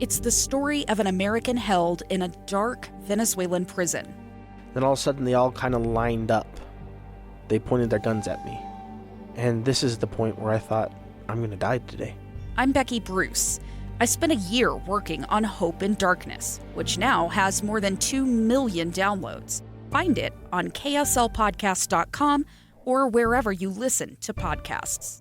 It's the story of an American held in a dark Venezuelan prison. Then all of a sudden they all kind of lined up. They pointed their guns at me. And this is the point where I thought, I'm going to die today. I'm Becky Bruce. I spent a year working on Hope in Darkness, which now has more than 2 million downloads. Find it on kslpodcast.com or wherever you listen to podcasts.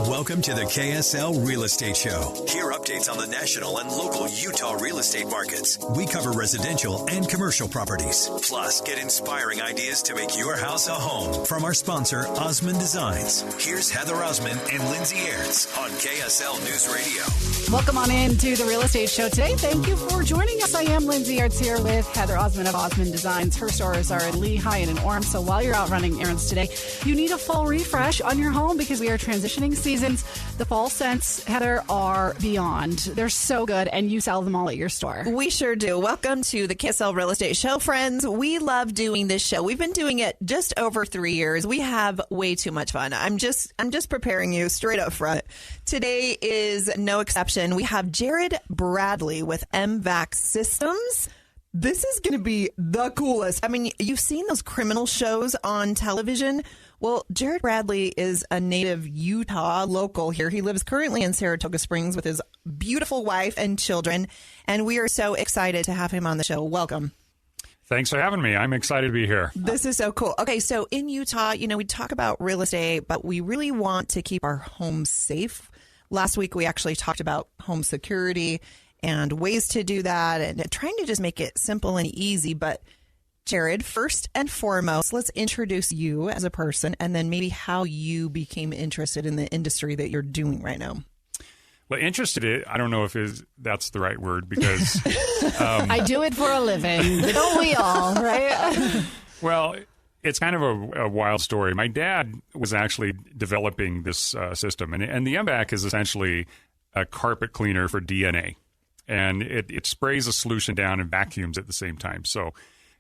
Welcome to the KSL Real Estate Show. Hear updates on the national and local Utah real estate markets. We cover residential and commercial properties. Plus, get inspiring ideas to make your house a home from our sponsor, Osmond Designs. Here's Heather Osmond and Lindsay Aerts on KSL News Radio. Welcome on in to the Real Estate Show today. Thank you for joining us. I am Lindsay Aerts here with Heather Osmond of Osmond Designs. Her stores are in Lehigh and in Orem. So while you're out running errands today, you need a full refresh on your home because we are transitioning seasons. The fall scents, Heather, are beyond. They're so good, and you sell them all at your store. We sure do. Welcome to the KSL Real Estate Show, friends. We love doing this show. We've been doing it just over 3 years. We have way too much fun. I'm just preparing you straight up front. Today is no exception. We have Jared Bradley with M-Vac Systems. This is going to be the coolest. I mean, you've seen those criminal shows on television. Well, Jared Bradley is a native Utah local here. He lives currently in Saratoga Springs with his beautiful wife and children, and we are so excited to have him on the show. Welcome. Thanks for having me. I'm excited to be here. This is so cool. Okay, so in Utah, we talk about real estate, but we really want to keep our homes safe. Last week, we actually talked about home security and ways to do that and trying to just make it simple and easy, but Jared, first and foremost, let's introduce you as a person and then maybe how you became interested in the industry that you're doing right now. Well, interested, I don't know if that's the right word because... I do it for a living. Don't we all, right? Well, it's kind of a wild story. My dad was actually developing this system, and the M-Vac is essentially a carpet cleaner for DNA. And it sprays a solution down and vacuums at the same time. So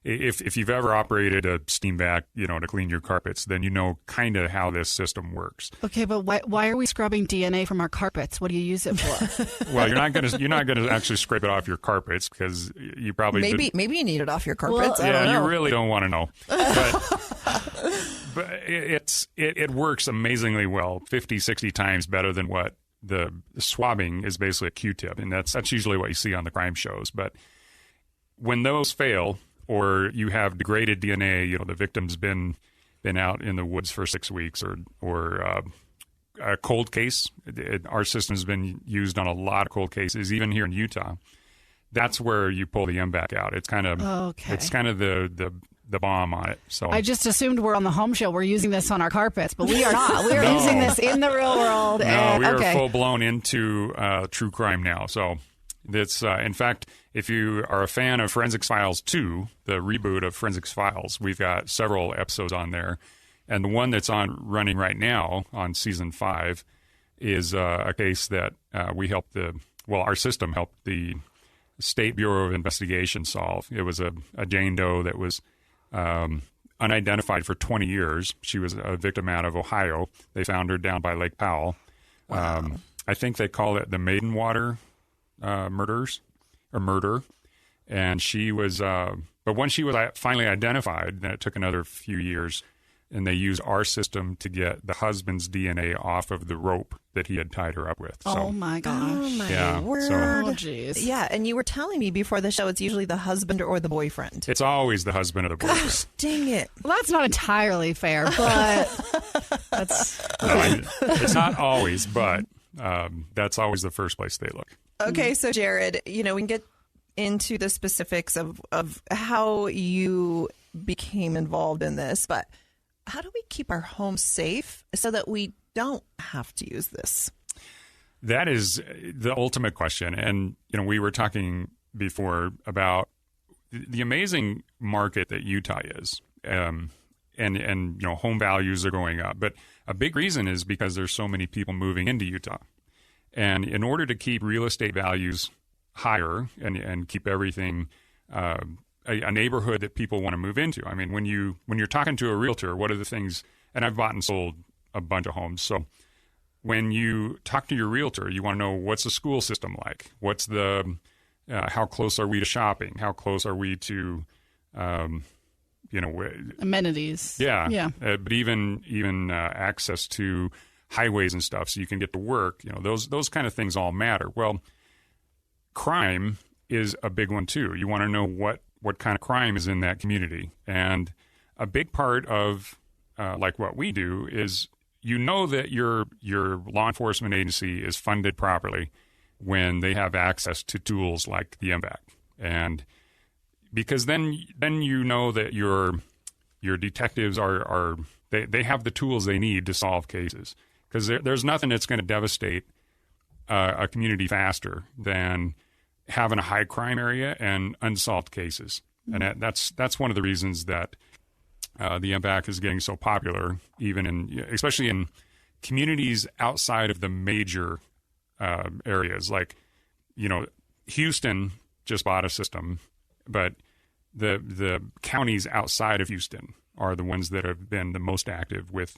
if you've ever operated a steam vac, to clean your carpets, then you know kind of how this system works. Okay, but why are we scrubbing DNA from our carpets? What do you use it for? Well, you're not going to actually scrape it off your carpets because you probably maybe you need it off your carpets. Well, I don't know. You really don't want to know. But it works amazingly well, 50, 60 times better than what the swabbing is basically a Q-tip, and that's usually what you see on the crime shows. But when those fail, or you have degraded DNA, the victim's been out in the woods for 6 weeks, or a cold case. Our system's been used on a lot of cold cases, even here in Utah. That's where you pull the M-Vac out. It's kind of the bomb on it. So I just assumed we're on the home show. We're using this on our carpets, but we are not. We are using this in the real world. No, we are full blown into true crime now. So it's in fact, if you are a fan of Forensics Files 2, the reboot of Forensics Files, we've got several episodes on there, and the one that's running right now on season 5 is a case that our system helped the State Bureau of Investigation solve. It was a Jane Doe that was unidentified for 20 years. She was a victim out of Ohio. They found her down by Lake Powell. Wow. I think they call it the Maiden Water murder. And she was, but when she was finally identified, then it took another few years, and they used our system to get the husband's DNA off of the rope that he had tied her up with. So, oh my gosh. Oh my word. Oh, geez. Yeah, and you were telling me before the show it's usually the husband or the boyfriend. It's always the husband or the boyfriend. Gosh, dang it. Well, that's not entirely fair, but that's... It's not always, but that's always the first place they look. Okay, so Jared, we can get into the specifics of how you became involved in this, but how do we keep our homes safe so that we don't have to use this? That is the ultimate question. And, we were talking before about the amazing market that Utah is. And home values are going up. But a big reason is because there's so many people moving into Utah. And in order to keep real estate values higher and keep everything a neighborhood that people want to move into. I mean, when you're talking to a realtor, what are the things? And I've bought and sold a bunch of homes, so when you talk to your realtor, you want to know what's the school system like? What's the how close are we to shopping? How close are we to amenities? Yeah. But even access to highways and stuff, so you can get to work. Those kind of things all matter. Well, crime is a big one too. You want to know what kind of crime is in that community, and a big part of like what we do is that your law enforcement agency is funded properly when they have access to tools like the M-Vac, and because then you know that your detectives they have the tools they need to solve cases, because there's nothing that's going to devastate a community faster than having a high crime area and unsolved cases. Mm-hmm. And that's one of the reasons that the M-Vac is getting so popular, especially in communities outside of the major areas. Like, Houston just bought a system, but the counties outside of Houston are the ones that have been the most active with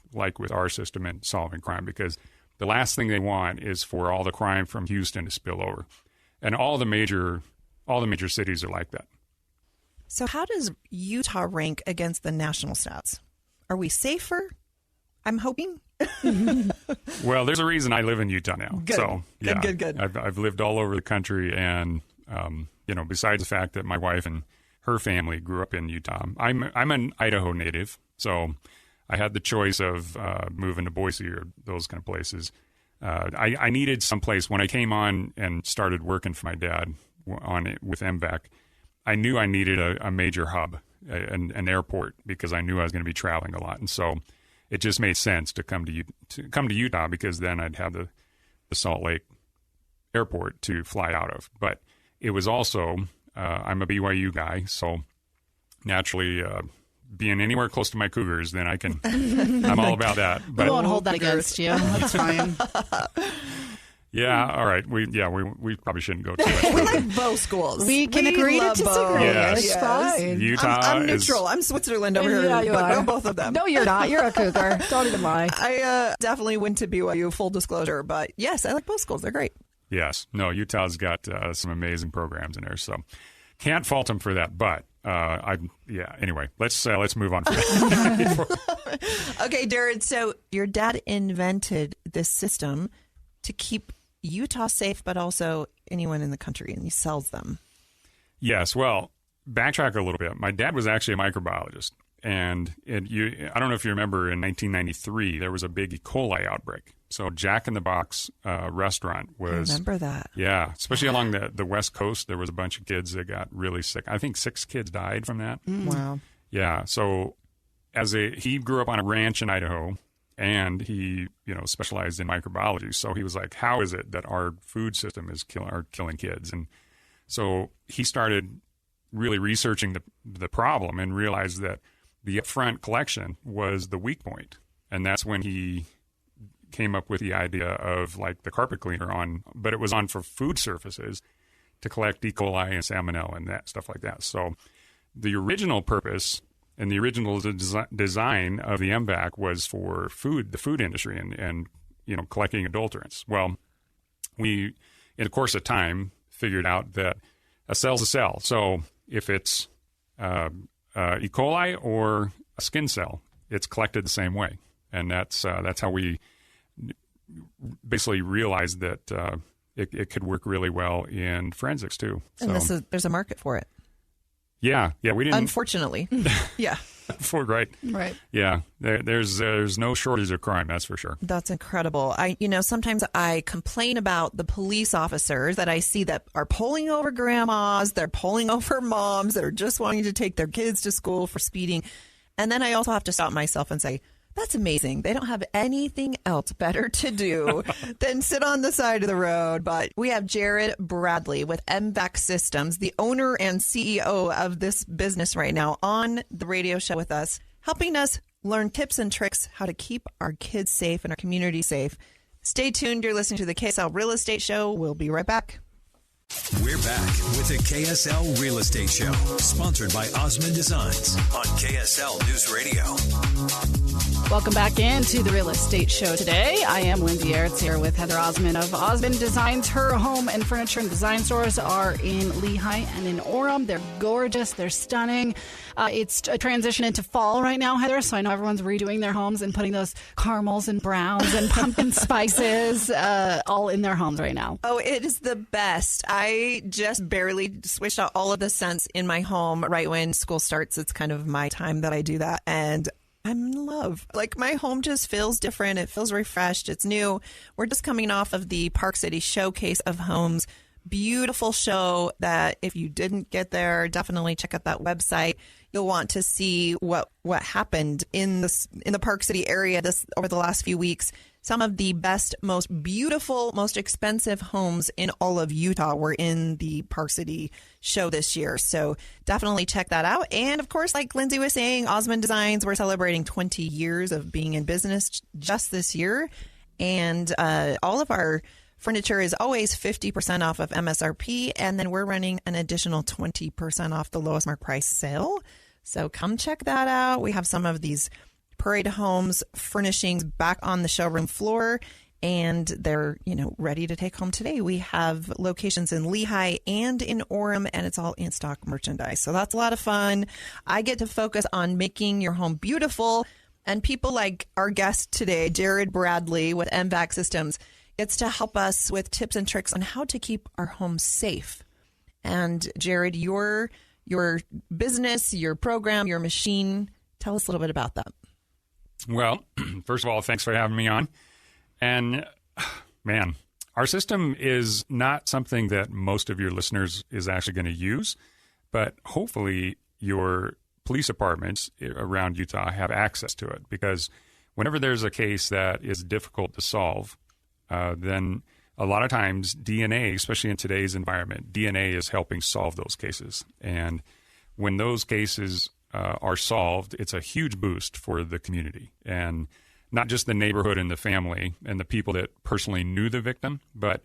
our system in solving crime, because the last thing they want is for all the crime from Houston to spill over. And all the major cities are like that. So how does Utah rank against the national stats? Are we safer? I'm hoping. Well, there's a reason I live in Utah now. Good. So yeah, Good. I've lived all over the country, and besides the fact that my wife and her family grew up in Utah, I'm an Idaho native, so I had the choice of moving to Boise or those kind of places. I needed someplace when I came on and started working for my dad with M-Vac. I knew I needed a major hub, an airport, because I knew I was going to be traveling a lot, and so it just made sense to come to Utah, because then I'd have the Salt Lake Airport to fly out of. But it was also I'm a BYU guy, so naturally being anywhere close to my Cougars, then I'm all about that. But we won't hold that against you. That's fine. Yeah, all right. We probably shouldn't go too much further. We like both schools. We can agree to disagree. Yes. It's fine. Utah I'm neutral. I'm Switzerland over here. Yeah, you are. Both of them. No, you're not. You're a Cougar. Don't even lie. I definitely went to BYU, full disclosure. But yes, I like both schools. They're great. Yes. No, Utah's got some amazing programs in there, so can't fault them for that. But anyway, let's move on from that. Okay, Darren. So your dad invented this system to keep Utah safe, but also anyone in the country, and he sells them. Yes. Well, backtrack a little bit. My dad was actually a microbiologist, and I don't know if you remember, in 1993 there was a big E. coli outbreak. So Jack in the Box restaurant was. I remember that. Yeah, especially along the West Coast, there was a bunch of kids that got really sick. I think 6 kids died from that. Wow. Yeah. So he grew up on a ranch in Idaho. And he, specialized in microbiology. So he was like, how is it that our food system is killing kids? And so he started really researching the problem and realized that the upfront collection was the weak point. And that's when he came up with the idea of like the carpet cleaner but it was on for food surfaces to collect E. coli and salmonella and that stuff like that. So the original purpose and the original design of the M-Vac was for the food industry and collecting adulterants. Well, we, in the course of time, figured out that a cell's a cell. So if it's E. coli or a skin cell, it's collected the same way. And that's how we basically realized that it could work really well in forensics too. And there's a market for it. Yeah, we didn't. Unfortunately, yeah. Right. Yeah, there's no shortage of crime, that's for sure. That's incredible. Sometimes I complain about the police officers that I see that are pulling over grandmas, they're pulling over moms that are just wanting to take their kids to school for speeding, and then I also have to stop myself and say, that's amazing. They don't have anything else better to do than sit on the side of the road. But we have Jared Bradley with M-Vac Systems, the owner and CEO of this business right now, on the radio show with us, helping us learn tips and tricks how to keep our kids safe and our community safe. Stay tuned. You're listening to the KSL Real Estate Show. We'll be right back. We're back with the KSL Real Estate Show, sponsored by Osmond Designs on KSL News Radio. Welcome back into the Real Estate Show today. I am Lindsay Aerts here with Heather Osmond of Osmond Designs. Her home and furniture and design stores are in Lehigh and in Orem. They're gorgeous. They're stunning. It's a transition into fall right now, Heather, so I know everyone's redoing their homes and putting those caramels and browns and pumpkin spices all in their homes right now. Oh, it is the best. I just barely switched out all of the scents in my home right when school starts. It's kind of my time that I do that, and I'm in love. Like, my home just feels different. It feels refreshed. It's new. We're just coming off of the Park City Showcase of Homes. Beautiful show that if you didn't get there, definitely check out that website. You'll want to see what happened in the Park City area over the last few weeks. Some of the best, most beautiful, most expensive homes in all of Utah were in the Park City show this year. So definitely check that out. And of course, like Lindsay was saying, Osmond Designs, we're celebrating 20 years of being in business just this year. And all of our furniture is always 50% off of MSRP. And then we're running an additional 20% off the lowest mark price sale. So come check that out. We have some of these Parade Homes furnishings back on the showroom floor, and they're, ready to take home today. We have locations in Lehigh and in Orem, and it's all in stock merchandise. So that's a lot of fun. I get to focus on making your home beautiful, and people like our guest today, Jared Bradley with M-Vac Systems, it's to help us with tips and tricks on how to keep our home safe. And Jared, your business, your program, your machine, tell us a little bit about that. Well, first of all, thanks for having me on. And man, our system is not something that most of your listeners is actually going to use, but hopefully your police departments around Utah have access to it, because whenever there's a case that is difficult to solve, then a lot of times DNA, especially in today's environment, DNA is helping solve those cases. And when those cases are solved, it's a huge boost for the community, and not just the neighborhood and the family and the people that personally knew the victim, but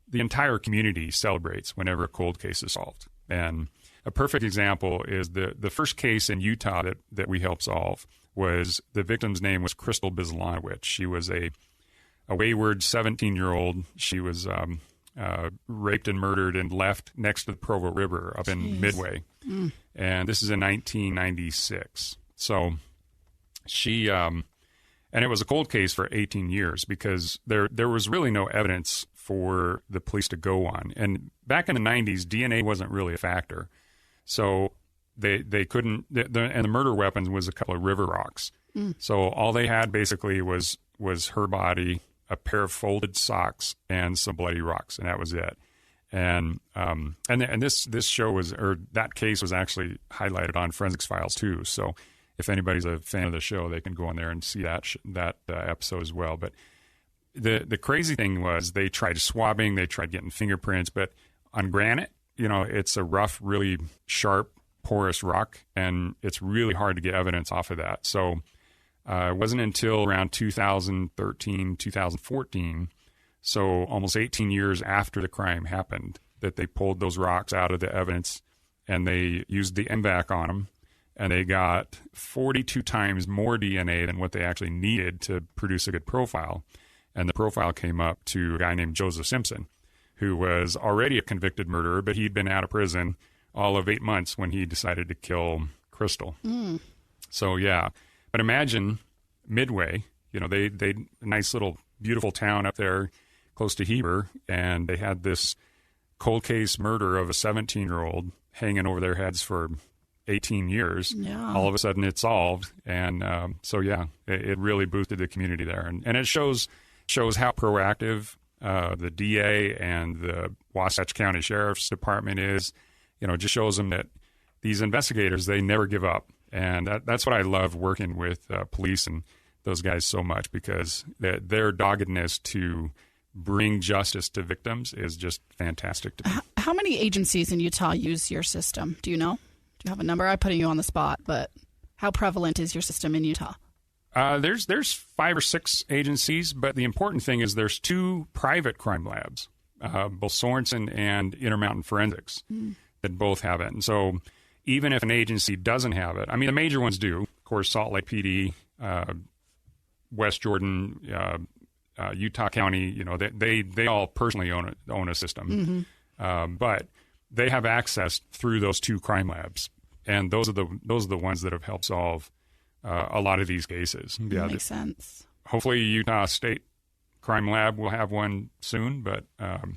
the entire community celebrates whenever a cold case is solved. And a perfect example is the first case in Utah that we helped solve was, the victim's name was Crystal Bizlanowicz. She was a wayward 17-year-old. She was raped and murdered and left next to the Provo River up in Midway. And this is in 1996. So she, and it was a cold case for 18 years because there was really no evidence for the police to go on. And back in the 90s, DNA wasn't really a factor. So they couldn't, and the murder weapons was a couple of river rocks. So all they had basically was her body, a pair of folded socks, and some bloody rocks, and that was it. And this show was, or that case was actually highlighted on Forensics Files too. So if anybody's a fan of the show, they can go on there and see that episode as well. But the crazy thing was, they tried swabbing, they tried getting fingerprints, but on granite, it's a rough, really sharp, porous rock, and it's really hard to get evidence off of that. So it wasn't until around 2013, 2014, so almost 18 years after the crime happened, that they pulled those rocks out of the evidence, and they used the M-Vac on them, and they got 42 times more DNA than what they actually needed to produce a good profile. And the profile came up to a guy named Joseph Simpson, who was already a convicted murderer, but he'd been out of prison all of 8 months when he decided to kill Crystal. So, yeah. But imagine Midway, they nice little beautiful town up there close to Heber, and they had this cold case murder of a 17-year-old hanging over their heads for 18 years. Yeah. All of a sudden it's solved. And so, yeah, it really boosted the community there. And it shows how proactive the DA and the Wasatch County Sheriff's Department is. Just shows them that these investigators, they never give up. And that's what I love working with police and those guys so much, because their doggedness to bring justice to victims is just fantastic to me. How many agencies in Utah use your system? Do you know? Do you have a number? I'm putting you on the spot, but how prevalent is your system in Utah? There's 5 or 6 agencies, but the important thing is there's 2 private crime labs, both Sorensen and Intermountain Forensics, that both have it. And so even if an agency doesn't have it, I mean, the major ones do. Of course, Salt Lake PD, West Jordan, Utah County, they all personally own a system, but they have access through those 2 crime labs, and those are the ones that have helped solve a lot of these cases. Yeah, makes sense. Hopefully, Utah State Crime Lab will have one soon, but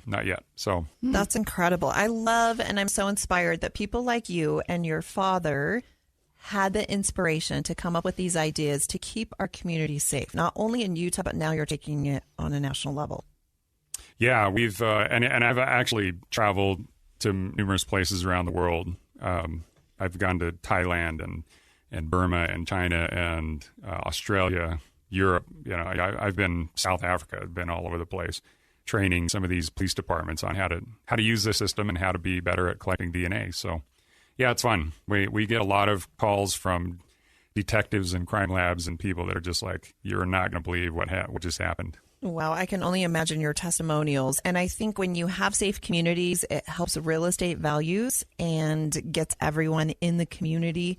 not yet. So that's incredible. I love and I'm so inspired that people like you and your father had the inspiration to come up with these ideas to keep our community safe, not only in Utah, but now you're taking it on a national level. Yeah, we've and I've actually traveled to numerous places around the world. I've gone to Thailand and Burma and China and Australia, Europe. I've been South Africa. I've been all over the place, training some of these police departments on how to use the system and how to be better at collecting DNA. So, yeah, it's fun. We get a lot of calls from detectives and crime labs and people that are just like, you're not going to believe what just happened. Wow, I can only imagine your testimonials. And I think when you have safe communities, it helps real estate values and gets everyone in the community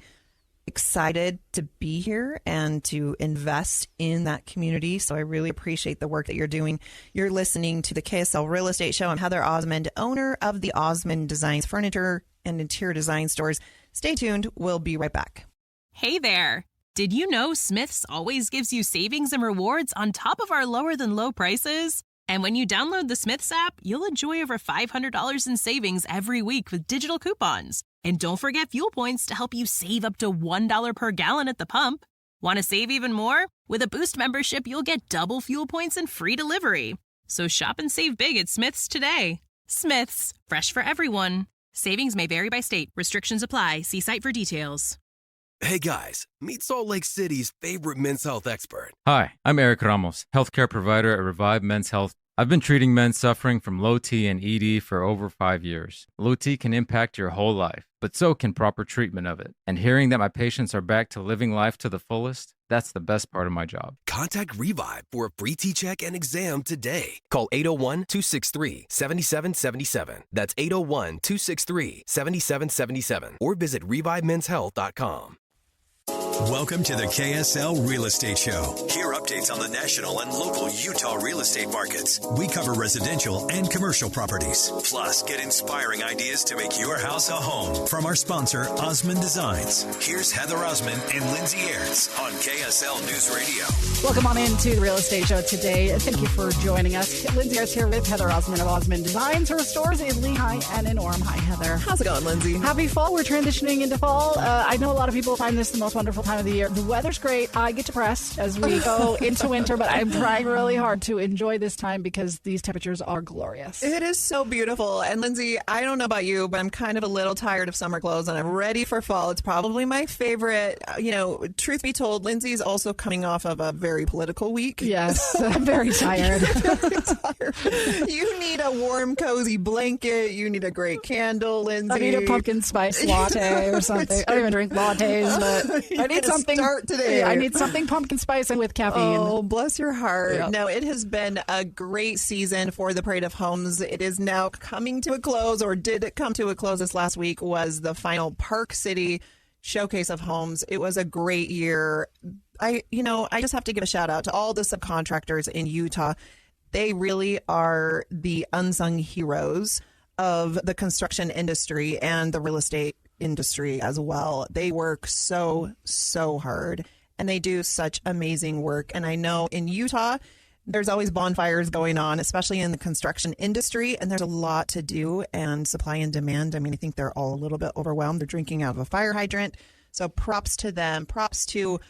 excited to be here and to invest in that community. So I really appreciate the work that you're doing. You're listening to the KSL Real Estate Show. I'm Heather Osmond, owner of the Osmond Designs Furniture and Interior Design Stores. Stay tuned. We'll be right back. Hey there. Did you know Smith's always gives you savings and rewards on top of our lower than low prices? And when you download the Smith's app, you'll enjoy over $500 in savings every week with digital coupons. And don't forget fuel points to help you save up to $1 per gallon at the pump. Want to save even more? With a Boost membership, you'll get double fuel points and free delivery. So shop and save big at Smith's today. Smith's, fresh for everyone. Savings may vary by state. Restrictions apply. See site for details. Hey guys, meet Salt Lake City's favorite men's health expert. Hi, I'm Eric Ramos, healthcare provider at Revive Men's Health. I've been treating men suffering from low T and ED for over 5 years. Low T can impact your whole life, but so can proper treatment of it. And hearing that my patients are back to living life to the fullest, that's the best part of my job. Contact Revive for a free T-check and exam today. Call 801-263-7777. That's 801-263-7777. Or visit ReviveMen'sHealth.com. Welcome to the KSL Real Estate Show. Hear updates on the national and local Utah real estate markets. We cover residential and commercial properties. Plus, get inspiring ideas to make your house a home from our sponsor, Osmond Designs. Here's Heather Osmond and Lindsay Aerts on KSL News Radio. Welcome on into the Real Estate Show today. Thank you for joining us. Lindsay Aerts here with Heather Osmond of Osmond Designs. Her stores in Lehigh and in Orem. Hi, Heather. How's it going, Lindsay? Happy fall. We're transitioning into fall. I know a lot of people find this the most wonderful time of the year. The weather's great. I get depressed as we go into winter, but I'm trying really hard to enjoy this time because these temperatures are glorious. It is so beautiful. And Lindsay, I don't know about you, but I'm kind of a little tired of summer clothes and I'm ready for fall. It's probably my favorite. Truth be told, Lindsay's also coming off of a very political week. Yes, I'm very tired. You need a warm, cozy blanket. You need a great candle, Lindsay. I need a pumpkin spice latte or something. I don't even drink lattes, but I need something. Start today. I need something pumpkin spice and with caffeine. Oh, bless your heart. Yep. No, it has been a great season for the Parade of Homes. It is now coming to a close, or did it come to a close this last week, was the final Park City Showcase of Homes. It was a great year. I just have to give a shout out to all the subcontractors in Utah. They really are the unsung heroes of the construction industry and the real estate industry as well. They work so hard and they do such amazing work. And I know in Utah, there's always bonfires going on, especially in the construction industry. And there's a lot to do, and supply and demand. I mean, I think they're all a little bit overwhelmed. They're drinking out of a fire hydrant. So props to them. Props to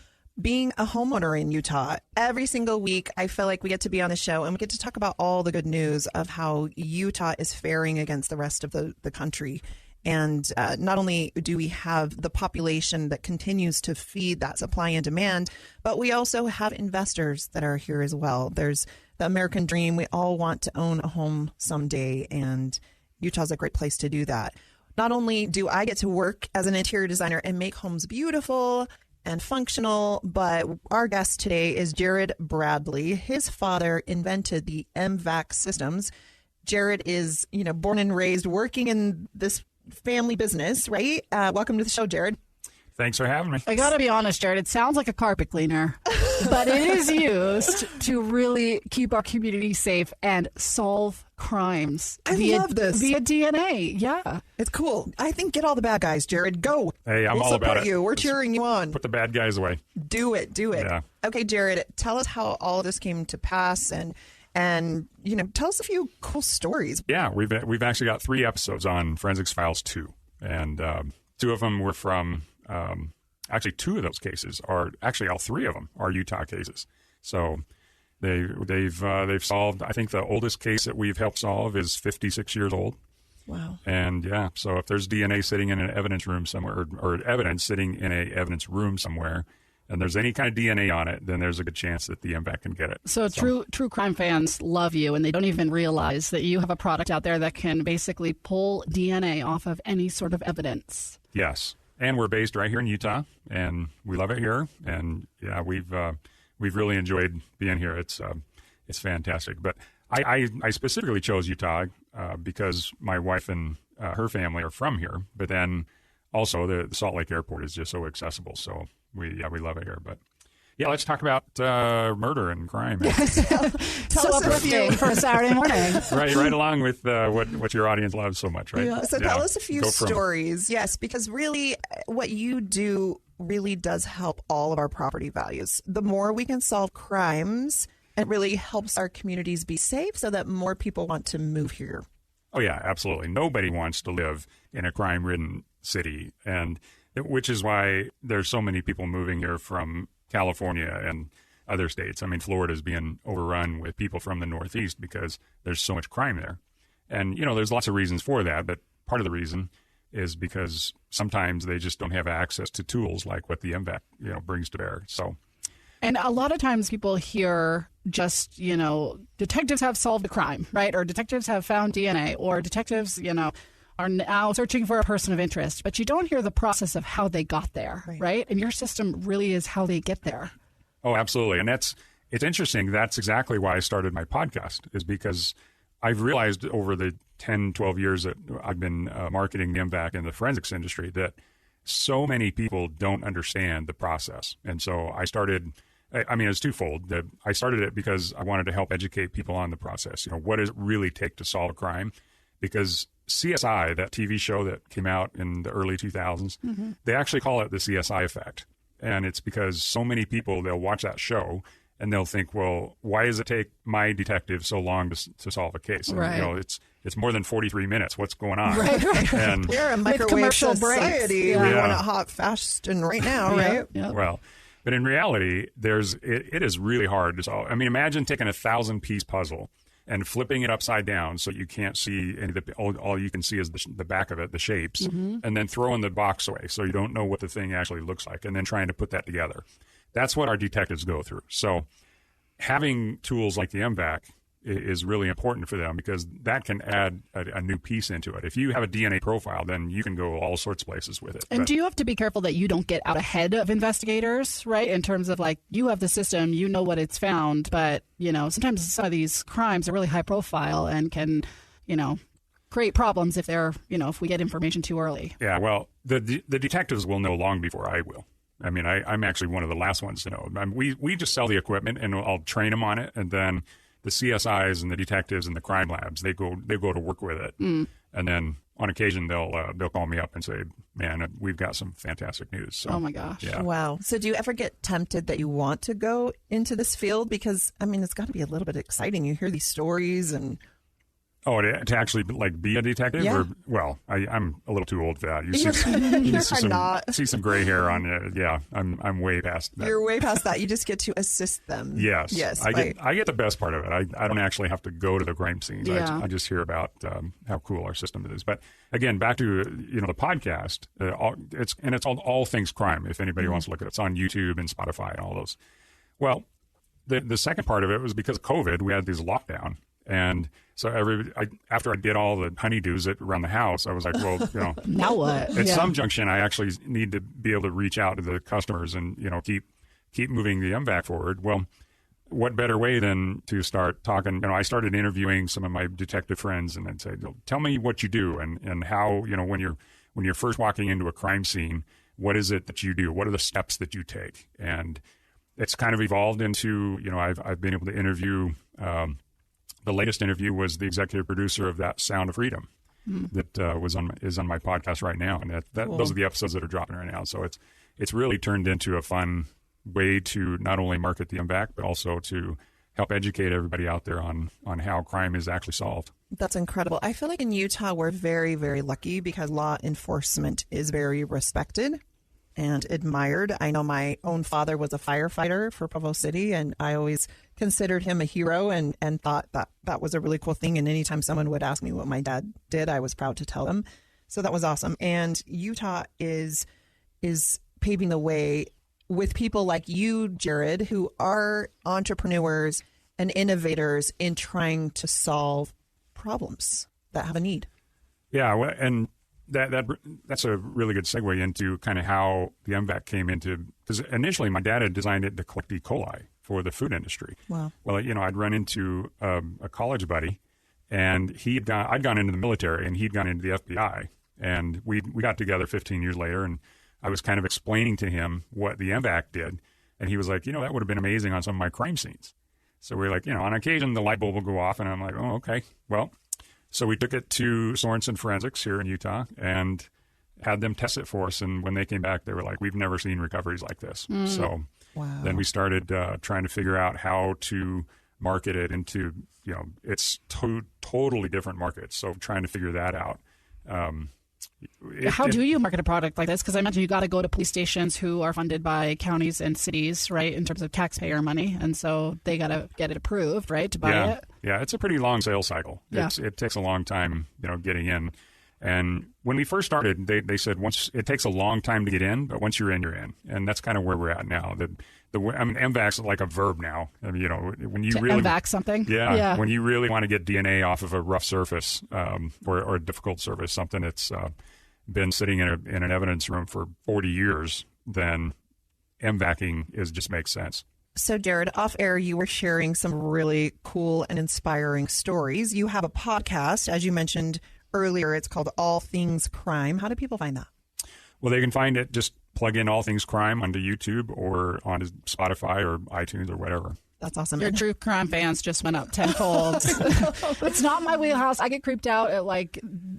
being a homeowner in Utah. Every single week, I feel like we get to be on the show and we get to talk about all the good news of how Utah is faring against the rest of the country. And not only do we have the population that continues to feed that supply and demand, but we also have investors that are here as well. There's the American dream. We all want to own a home someday, and Utah's a great place to do that. Not only do I get to work as an interior designer and make homes beautiful and functional, but our guest today is Jared Bradley. His father invented the M-Vac systems. Jared is, born and raised working in this family business, right? Welcome to the show, Jared. Thanks for having me. I gotta be honest, Jared, it sounds like a carpet cleaner. but it is used to really keep our community safe and solve crimes. I love this. Via DNA. Yeah. It's cool. I think get all the bad guys, Jared. Go. Hey, I'm we'll all about support it. you. We're cheering you on. Put the bad guys away. Do it. Yeah. Okay, Jared, tell us how all of this came to pass and tell us a few cool stories. Yeah, we've actually got 3 episodes on Forensics Files 2, and 2 of them were from actually 2 of those cases are actually all 3 of them are Utah cases. So they've solved. I think the oldest case that we've helped solve is 56 years old. Wow. And yeah, so if there's DNA sitting in an evidence room somewhere, or evidence sitting in a evidence room somewhere, and there's any kind of DNA on it, then there's a good chance that the M-Vac can get it. So true crime fans love you, and they don't even realize that you have a product out there that can basically pull DNA off of any sort of evidence. Yes, and we're based right here in Utah, and we love it here. And yeah, we've really enjoyed being here. It's fantastic. But I specifically chose Utah because my wife and her family are from here. But then also the Salt Lake Airport is just so accessible. So we love it here. But yeah, let's talk about murder and crime. Tell us a few for a Saturday morning. right along with what your audience loves so much, right? Yeah. So tell us a few stories. Yes, because really what you do really does help all of our property values. The more we can solve crimes, it really helps our communities be safe so that more people want to move here. Oh, yeah, absolutely. Nobody wants to live in a crime-ridden city, and which is why there's so many people moving here from California and other states. I mean, Florida is being overrun with people from the Northeast because there's so much crime there. And, there's lots of reasons for that, but part of the reason is because sometimes they just don't have access to tools like what the M-Vac, brings to bear. So, and a lot of times people hear just, detectives have solved a crime, right? Or detectives have found DNA, or detectives, are now searching for a person of interest. But you don't hear the process of how they got there, right? And your system really is how they get there. Oh, absolutely. And it's interesting. That's exactly why I started my podcast, is because I've realized over the 10, 12 years that I've been marketing the M-Vac in the forensics industry that so many people don't understand the process. And so I started, it's twofold. I started it because I wanted to help educate people on the process. What does it really take to solve a crime? Because CSI, that TV show that came out in the early 2000s, they actually call it the CSI effect. And it's because so many people, they'll watch that show and they'll think, well, why does it take my detective so long to solve a case? And, it's more than 43 minutes. What's going on? Right. And we're a microwave society. We want it hot, fast, and right now, right? Yeah. Well, but in reality, it is really hard to solve. I mean, imagine taking a 1,000-piece puzzle and flipping it upside down so you can't see any of all you can see is the back of it, the shapes, and then throwing the box away so you don't know what the thing actually looks like, and then trying to put that together. That's what our detectives go through. So having tools like the M-Vac is really important for them because that can add a new piece into it. If you have a DNA profile, then you can go all sorts of places with it. And do you have to be careful that you don't get out ahead of investigators, right? In terms of you have the system, you know what it's found, but, sometimes some of these crimes are really high profile and can, create problems if they're, if we get information too early. Yeah, well, the detectives will know long before I will. I mean, I'm actually one of the last ones to know. We just sell the equipment and I'll train them on it, and then the CSIs and the detectives and the crime labs, they go to work with it. And then on occasion they'll call me up and say, man, we've got some fantastic news. So, oh my gosh. Yeah. Wow. So do you ever get tempted that you want to go into this field? Because, it's got to be a little bit exciting. You hear these stories and... Oh, to actually be a detective? Yeah. I'm a little too old for that. You're see some gray hair on it. Yeah, I'm way past that. You're way past that. You just get to assist them. Yes. Yes. I get the best part of it. I don't actually have to go to the crime scenes. Yeah. I just hear about how cool our system is. But again, back to the podcast. It's all things crime. If anybody wants to look at it, it's on YouTube and Spotify and all those. Well, the second part of it was because of COVID. We had these lockdown. And so after I did all the honeydews around the house, I was like, well, now what? At some junction, I actually need to be able to reach out to the customers and, keep moving the M-Vac forward. Well, what better way than to start talking? I started interviewing some of my detective friends and then say, tell me what you do and how, when you're first walking into a crime scene, what is it that you do? What are the steps that you take? And it's kind of evolved into, I've been able to interview. The latest interview was the executive producer of that Sound of Freedom that is on my podcast right now, and Cool. Those are the episodes that are dropping right now. So it's really turned into a fun way to not only market the M-Vac, but also to help educate everybody out there on how crime is actually solved. That's incredible. I feel like in Utah, we're very, very lucky because law enforcement is very respected and admired. I know my own father was a firefighter for Provo City, and I always considered him a hero and thought that was a really cool thing. And anytime someone would ask me what my dad did, I was proud to tell them. So that was awesome. And Utah is paving the way with people like you, Jared, who are entrepreneurs and innovators in trying to solve problems that have a need. Yeah, and that's a really good segue into kind of how the M-Vac came into, because initially my dad had designed it to collect E. coli for the food industry. Wow. Well, I'd run into a college buddy, and I'd gone into the military, and he'd gone into the FBI, and we got together 15 years later, and I was kind of explaining to him what the M-Vac did, and he was like, that would have been amazing on some of my crime scenes. So we're like, on occasion the light bulb will go off, and I'm like, oh, okay, well. So we took it to Sorensen Forensics here in Utah and had them test it for us. And when they came back, they were like, we've never seen recoveries like this. So then we started trying to figure out how to market it into, it's totally different markets. So trying to figure that out. How do you market a product like this? Because I imagine you got to go to police stations who are funded by counties and cities, right, in terms of taxpayer money. And so they got to get it approved, right, to buy it? Yeah, it's a pretty long sales cycle. Yeah. It takes a long time, getting in. And when we first started, they said it takes a long time to get in, but once you're in, you're in. And that's kind of where we're at now. M-Vac's like a verb now. I mean, when you really M-Vac something. Yeah. When you really want to get DNA off of a rough surface or a difficult surface, something that's been sitting in an evidence room for 40 years, then M-Vacing just makes sense. So, Jared, off air, you were sharing some really cool and inspiring stories. You have a podcast, as you mentioned earlier. It's called All Things Crime. How do people find that? Well, they can find it. Just plug in All Things Crime onto YouTube or onto Spotify or iTunes or whatever. That's awesome. Your true crime fans just went up tenfold. It's not my wheelhouse. I get creeped out at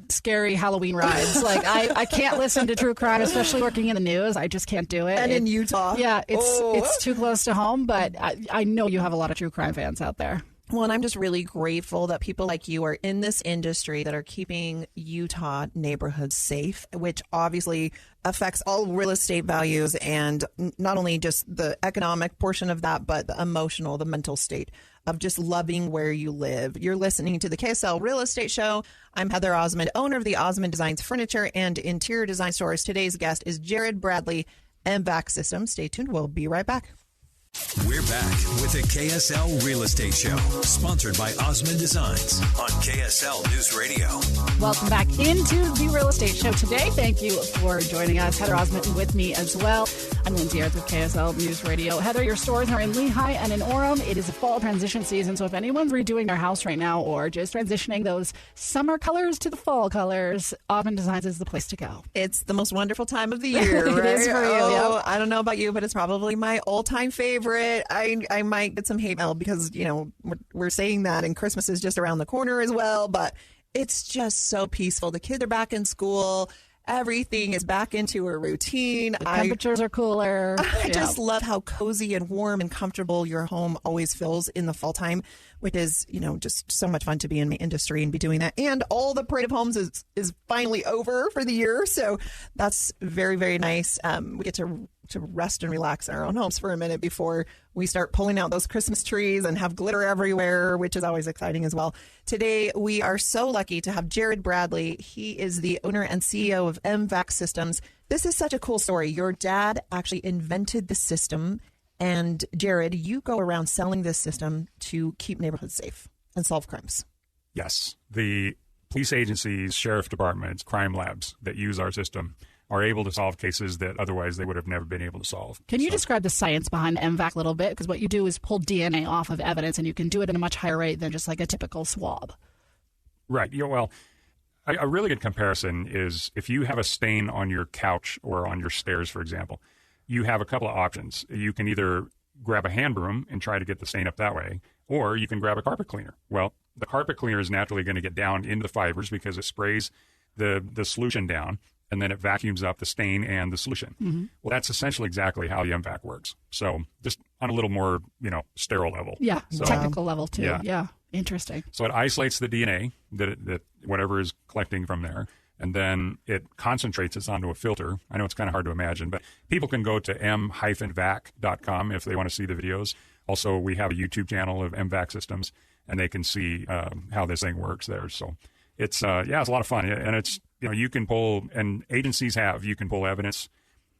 scary Halloween rides. I can't listen to true crime, especially working in the news. I just can't do it. And in Utah. Yeah, it's too close to home, but I know you have a lot of true crime fans out there. Well, and I'm just really grateful that people like you are in this industry that are keeping Utah neighborhoods safe, which obviously affects all real estate values and not only just the economic portion of that, but the emotional, the mental state of just loving where you live. You're listening to the KSL Real Estate Show. I'm Heather Osmond, owner of the Osmond Designs Furniture and Interior Design Stores. Today's guest is Jared Bradley, M-Vac System. Stay tuned. We'll be right back. We're back with the KSL Real Estate Show, sponsored by Osmond Designs on KSL News Radio. Welcome back into the Real Estate Show today. Thank you for joining us. Heather Osmond with me as well. I'm Lindsay Aerts with KSL News Radio. Heather, your stores are in Lehigh and in Orem. It is a fall transition season, so if anyone's redoing their house right now or just transitioning those summer colors to the fall colors, Osmond Designs is the place to go. It's the most wonderful time of the year, It right? is for you. Yep. I don't know about you, but it's probably my all-time favorite. I might get some hate mail because, we're saying that and Christmas is just around the corner as well, but it's just so peaceful. The kids are back in school. Everything is back into a routine. The temperatures are cooler. I just love how cozy and warm and comfortable your home always feels in the fall time, which is, just so much fun to be in the industry and be doing that. And all the Parade of Homes is finally over for the year. So that's very, very nice. We get to rest and relax in our own homes for a minute before we start pulling out those Christmas trees and have glitter everywhere, which is always exciting as well. Today, we are so lucky to have Jared Bradley. He is the owner and CEO of M-Vac Systems. This is such a cool story. Your dad actually invented the system. And Jared, you go around selling this system to keep neighborhoods safe and solve crimes. Yes. The police agencies, sheriff departments, crime labs that use our system are able to solve cases that otherwise they would have never been able to solve. Can you describe the science behind M-Vac a little bit? Because what you do is pull DNA off of evidence, and you can do it at a much higher rate than just like a typical swab. Right. Well, a really good comparison is if you have a stain on your couch or on your stairs, for example, you have a couple of options. You can either grab a hand broom and try to get the stain up that way, or you can grab a carpet cleaner. Well, the carpet cleaner is naturally going to get down into the fibers because it sprays the solution down, and then it vacuums up the stain and the solution. Mm-hmm. Well, that's essentially exactly how the M-Vac works. So just on a little more, sterile level. Yeah, So, technical level too. Yeah. Yeah, interesting. So it isolates the DNA that whatever is collecting from there, and then it concentrates it onto a filter. I know it's kind of hard to imagine, but people can go to m-vac.com if they want to see the videos. Also, we have a YouTube channel of M-Vac Systems, and they can see how this thing works there. So it's a lot of fun, and it's you can pull, and agencies you can pull evidence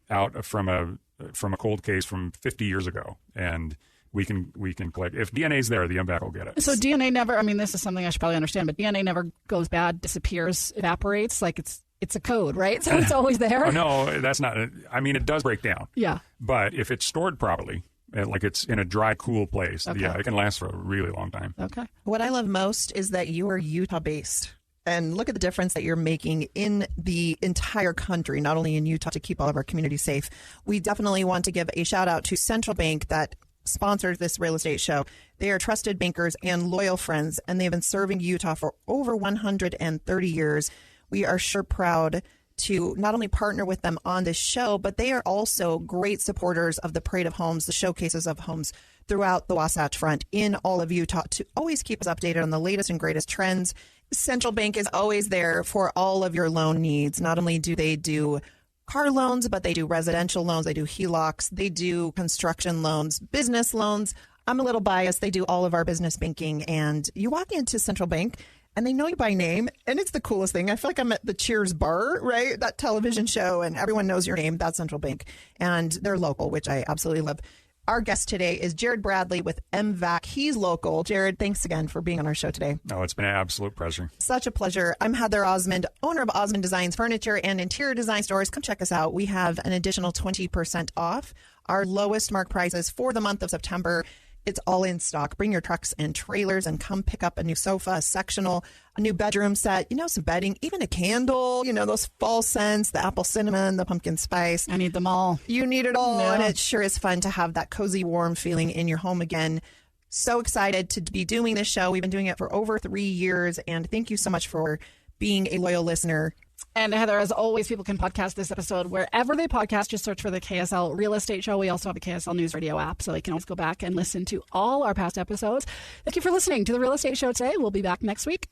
out from a cold case from 50 years ago, and we can collect. If DNA's there, the M-Vac will get it. So DNA never, I mean, this is something I should probably understand, but DNA never goes bad, disappears, evaporates. Like it's a code, right? So it's always there. Oh, no, that's not. I mean, it does break down. Yeah. But if it's stored properly, like it's in a dry, cool place, Okay. yeah, it can last for a really long time. Okay. What I love most is that you are Utah-based. And look at the difference that you're making in the entire country, not only in Utah, to keep all of our communities safe. We definitely want to give a shout out to Central Bank that sponsors this real estate show. They are trusted bankers and loyal friends, and they've been serving Utah for over 130 years. We are sure proud to not only partner with them on this show, but they are also great supporters of the Parade of Homes, the showcases of homes throughout the Wasatch Front in all of Utah, to always keep us updated on the latest and greatest trends. Central Bank is always there for all of your loan needs. Not only do they do car loans, but they do residential loans, they do HELOCs, they do construction loans, business loans. I'm a little biased. They do all of our business banking, and you walk into Central Bank and they know you by name, and it's the coolest thing. I feel like I'm at the Cheers bar, right? That television show, and everyone knows your name. That's Central Bank, and they're local, which I absolutely love. Our guest today is Jared Bradley with M-Vac. He's local. Jared, thanks again for being on our show today. Oh, it's been an absolute pleasure. Such a pleasure. I'm Heather Osmond, owner of Osmond Designs Furniture and Interior Design Stores. Come check us out. We have an additional 20% off our lowest mark prices for the month of September. It's all in stock. Bring your trucks and trailers and come pick up a new sofa, a sectional, a new bedroom set, some bedding, even a candle, those fall scents, the apple cinnamon, the pumpkin spice. I need them all. You need it all. Yeah. And it sure is fun to have that cozy, warm feeling in your home again. So excited to be doing this show. We've been doing it for over 3 years. And thank you so much for being a loyal listener. And Heather, as always, people can podcast this episode wherever they podcast. Just search for the KSL Real Estate Show. We also have a KSL News Radio app, so they can always go back and listen to all our past episodes. Thank you for listening to the Real Estate Show today. We'll be back next week.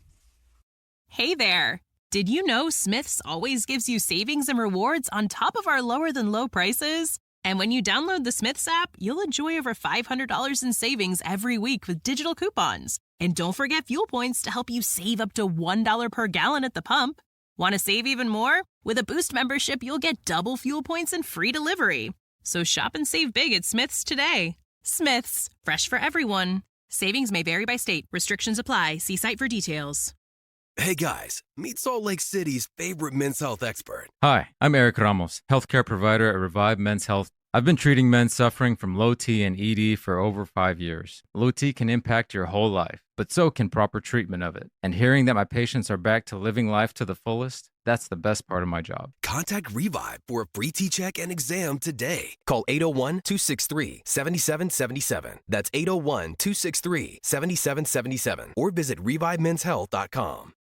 Hey there. Did you know Smith's always gives you savings and rewards on top of our lower than low prices? And when you download the Smith's app, you'll enjoy over $500 in savings every week with digital coupons. And don't forget fuel points to help you save up to $1 per gallon at the pump. Want to save even more? With a Boost membership, you'll get double fuel points and free delivery. So shop and save big at Smith's today. Smith's, fresh for everyone. Savings may vary by state. Restrictions apply. See site for details. Hey guys, meet Salt Lake City's favorite men's health expert. Hi, I'm Eric Ramos, healthcare provider at Revive Men's Health. I've been treating men suffering from low T and ED for over 5 years. Low T can impact your whole life, but so can proper treatment of it. And hearing that my patients are back to living life to the fullest, that's the best part of my job. Contact Revive for a free T-check and exam today. Call 801-263-7777. That's 801-263-7777. Or visit ReviveMen'sHealth.com.